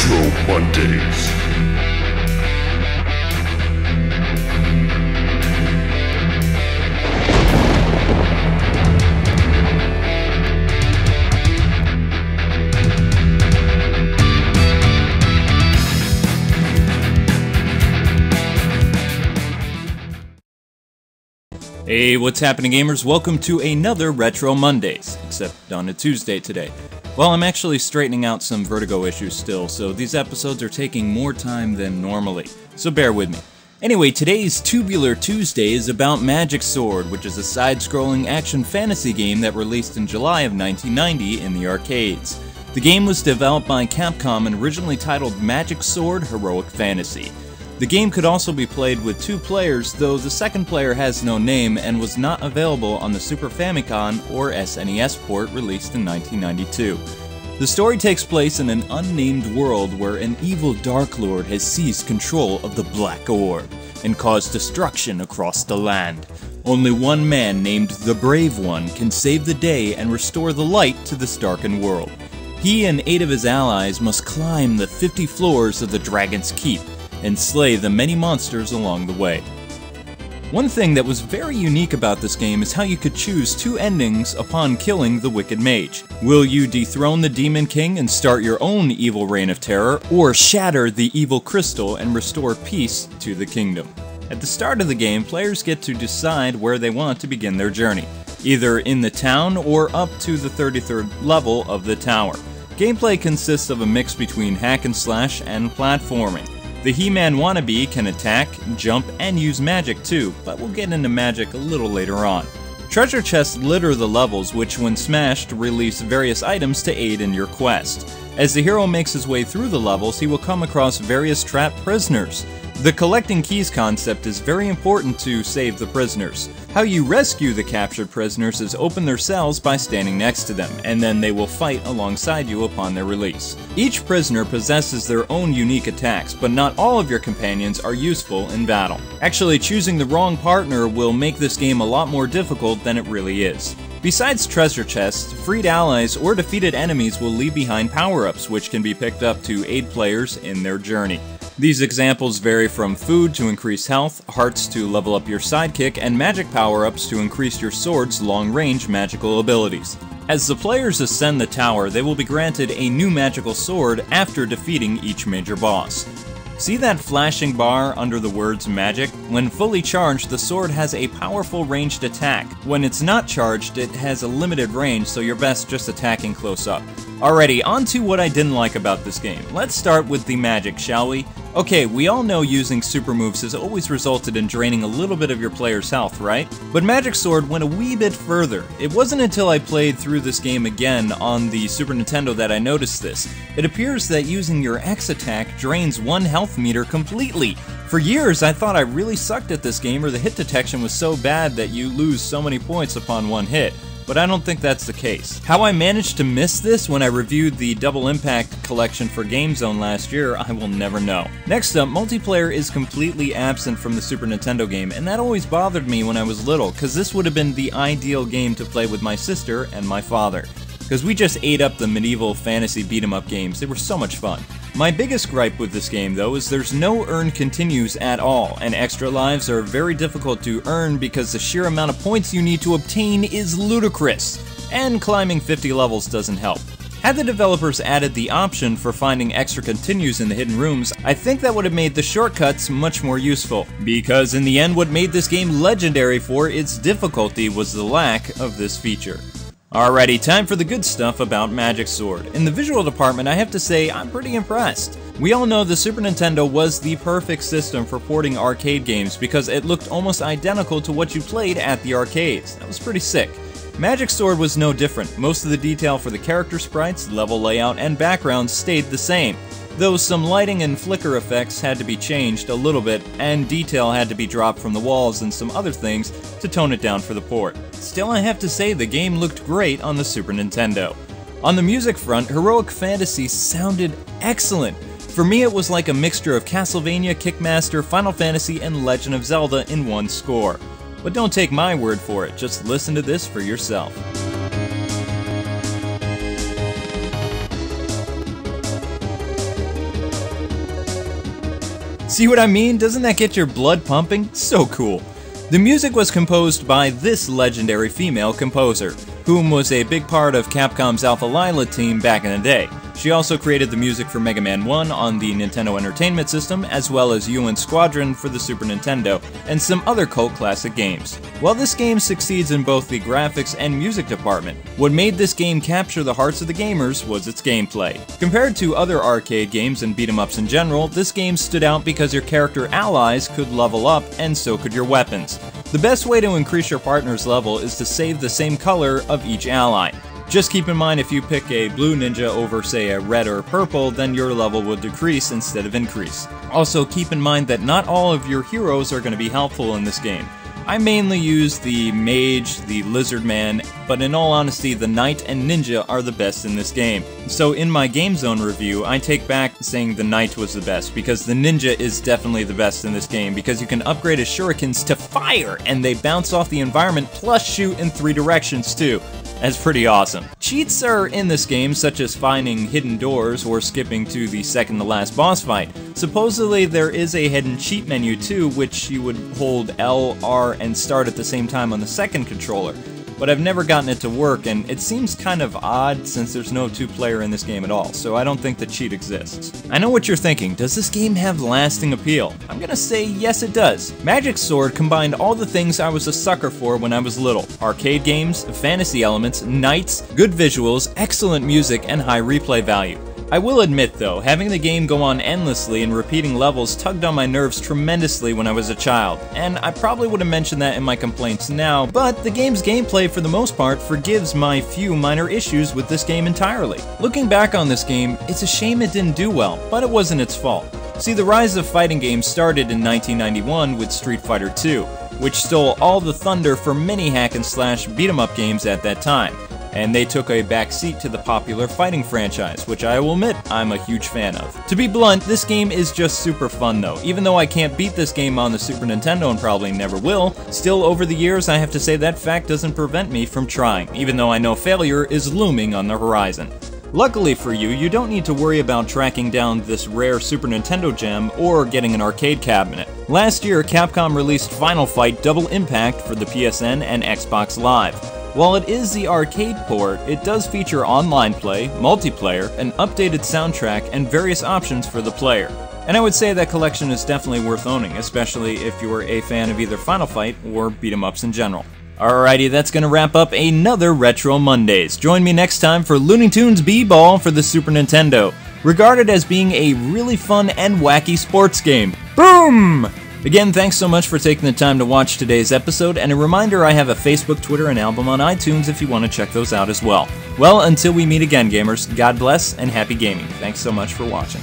Retro Mondays. Hey, what's happening, gamers? Welcome to another Retro Mondays, except on a Tuesday today. Well, I'm actually straightening out some Vertigo issues still, so these episodes are taking more time than normally, so bear with me. Anyway, today's Tubular Tuesday is about Magic Sword, which is a side-scrolling action fantasy game that released in July of 1990 in the arcades. The game was developed by Capcom and originally titled Magic Sword Heroic Fantasy. The game could also be played with two players, though the second player has no name and was not available on the Super Famicom or SNES port released in 1992. The story takes place in an unnamed world where an evil Dark Lord has seized control of the Black Orb and caused destruction across the land. Only one man named the Brave One can save the day and restore the light to this darkened world. He and 8 of his allies must climb the 50 floors of the Dragon's Keep and slay the many monsters along the way. One thing that was very unique about this game is how you could choose two endings upon killing the Wicked Mage. Will you dethrone the Demon King and start your own evil reign of terror, or shatter the evil crystal and restore peace to the kingdom? At the start of the game, players get to decide where they want to begin their journey, either in the town or up to the 33rd level of the tower. Gameplay consists of a mix between hack and slash and platforming. The He-Man wannabe can attack, jump, and use magic too, but we'll get into magic a little later on. Treasure chests litter the levels, which when smashed release various items to aid in your quest. As the hero makes his way through the levels, he will come across various trapped prisoners. The collecting keys concept is very important to save the prisoners. How you rescue the captured prisoners is open their cells by standing next to them, and then they will fight alongside you upon their release. Each prisoner possesses their own unique attacks, but not all of your companions are useful in battle. Actually, choosing the wrong partner will make this game a lot more difficult than it really is. Besides treasure chests, freed allies or defeated enemies will leave behind power-ups which can be picked up to aid players in their journey. These examples vary from food to increase health, hearts to level up your sidekick, and magic power-ups to increase your sword's long-range magical abilities. As the players ascend the tower, they will be granted a new magical sword after defeating each major boss. See that flashing bar under the words magic? When fully charged, the sword has a powerful ranged attack. When it's not charged, it has a limited range, so you're best just attacking close up. Alrighty, on to what I didn't like about this game. Let's start with the magic, shall we? Okay, we all know using super moves has always resulted in draining a little bit of your player's health, right? But Magic Sword went a wee bit further. It wasn't until I played through this game again on the Super Nintendo that I noticed this. It appears that using your X attack drains one health meter completely. For years, I thought I really sucked at this game, or the hit detection was so bad that you lose so many points upon one hit. But I don't think that's the case. How I managed to miss this when I reviewed the Double Impact collection for Game Zone last year, I will never know. Next up, multiplayer is completely absent from the Super Nintendo game, and that always bothered me when I was little, cause this would have been the ideal game to play with my sister and my father. Cause we just ate up the medieval fantasy beat-em-up games, they were so much fun. My biggest gripe with this game, though, is there's no earn continues at all, and extra lives are very difficult to earn because the sheer amount of points you need to obtain is ludicrous, and climbing 50 levels doesn't help. Had the developers added the option for finding extra continues in the hidden rooms, I think that would have made the shortcuts much more useful, because in the end what made this game legendary for its difficulty was the lack of this feature. Alrighty, time for the good stuff about Magic Sword. In the visual department, I have to say I'm pretty impressed. We all know the Super Nintendo was the perfect system for porting arcade games because it looked almost identical to what you played at the arcades. That was pretty sick. Magic Sword was no different. Most of the detail for the character sprites, level layout, and backgrounds stayed the same, though some lighting and flicker effects had to be changed a little bit, and detail had to be dropped from the walls and some other things to tone it down for the port. Still, I have to say the game looked great on the Super Nintendo. On the music front, Heroic Fantasy sounded excellent. For me, it was like a mixture of Castlevania, Kickmaster, Final Fantasy, and Legend of Zelda in one score. But don't take my word for it, just listen to this for yourself. See what I mean? Doesn't that get your blood pumping? So cool. The music was composed by this legendary female composer, whom was a big part of Capcom's Alpha Lyla team back in the day. She also created the music for Mega Man 1 on the Nintendo Entertainment System, as well as UN Squadron for the Super Nintendo, and some other cult classic games. While this game succeeds in both the graphics and music department, what made this game capture the hearts of the gamers was its gameplay. Compared to other arcade games and beat-em-ups in general, this game stood out because your character allies could level up, and so could your weapons. The best way to increase your partner's level is to save the same color of each ally. Just keep in mind, if you pick a blue ninja over, say, a red or purple, then your level will decrease instead of increase. Also, keep in mind that not all of your heroes are going to be helpful in this game. I mainly use the mage, the lizard man, but in all honesty, the knight and ninja are the best in this game. So in my Game Zone review, I take back saying the knight was the best, because the ninja is definitely the best in this game, because you can upgrade his shurikens to fire, and they bounce off the environment plus shoot in 3 directions too. That's pretty awesome. Cheats are in this game, such as finding hidden doors or skipping to the second to last boss fight. Supposedly there is a hidden cheat menu too, which you would hold L, R, and start at the same time on the second controller. But I've never gotten it to work, and it seems kind of odd since there's no 2-player in this game at all, so I don't think the cheat exists. I know what you're thinking, does this game have lasting appeal? I'm gonna say yes it does. Magic Sword combined all the things I was a sucker for when I was little. Arcade games, fantasy elements, knights, good visuals, excellent music, and high replay value. I will admit though, having the game go on endlessly and repeating levels tugged on my nerves tremendously when I was a child, and I probably would have mentioned that in my complaints now, but the game's gameplay for the most part forgives my few minor issues with this game entirely. Looking back on this game, it's a shame it didn't do well, but it wasn't its fault. See, the rise of fighting games started in 1991 with Street Fighter II, which stole all the thunder for many hack-and-slash beat-em-up games at that time. And they took a backseat to the popular fighting franchise, which I will admit I'm a huge fan of. To be blunt, this game is just super fun though. Even though I can't beat this game on the Super Nintendo and probably never will, still over the years I have to say that fact doesn't prevent me from trying, even though I know failure is looming on the horizon. Luckily for you, you don't need to worry about tracking down this rare Super Nintendo gem or getting an arcade cabinet. Last year, Capcom released Final Fight Double Impact for the PSN and Xbox Live. While it is the arcade port, it does feature online play, multiplayer, an updated soundtrack, and various options for the player. And I would say that collection is definitely worth owning, especially if you are a fan of either Final Fight or beat-em-ups in general. Alrighty, that's gonna wrap up another Retro Mondays. Join me next time for Looney Tunes B-Ball for the Super Nintendo, regarded as being a really fun and wacky sports game. Boom! Again, thanks so much for taking the time to watch today's episode, and a reminder I have a Facebook, Twitter, and album on iTunes if you want to check those out as well. Well, until we meet again, gamers, God bless and happy gaming. Thanks so much for watching.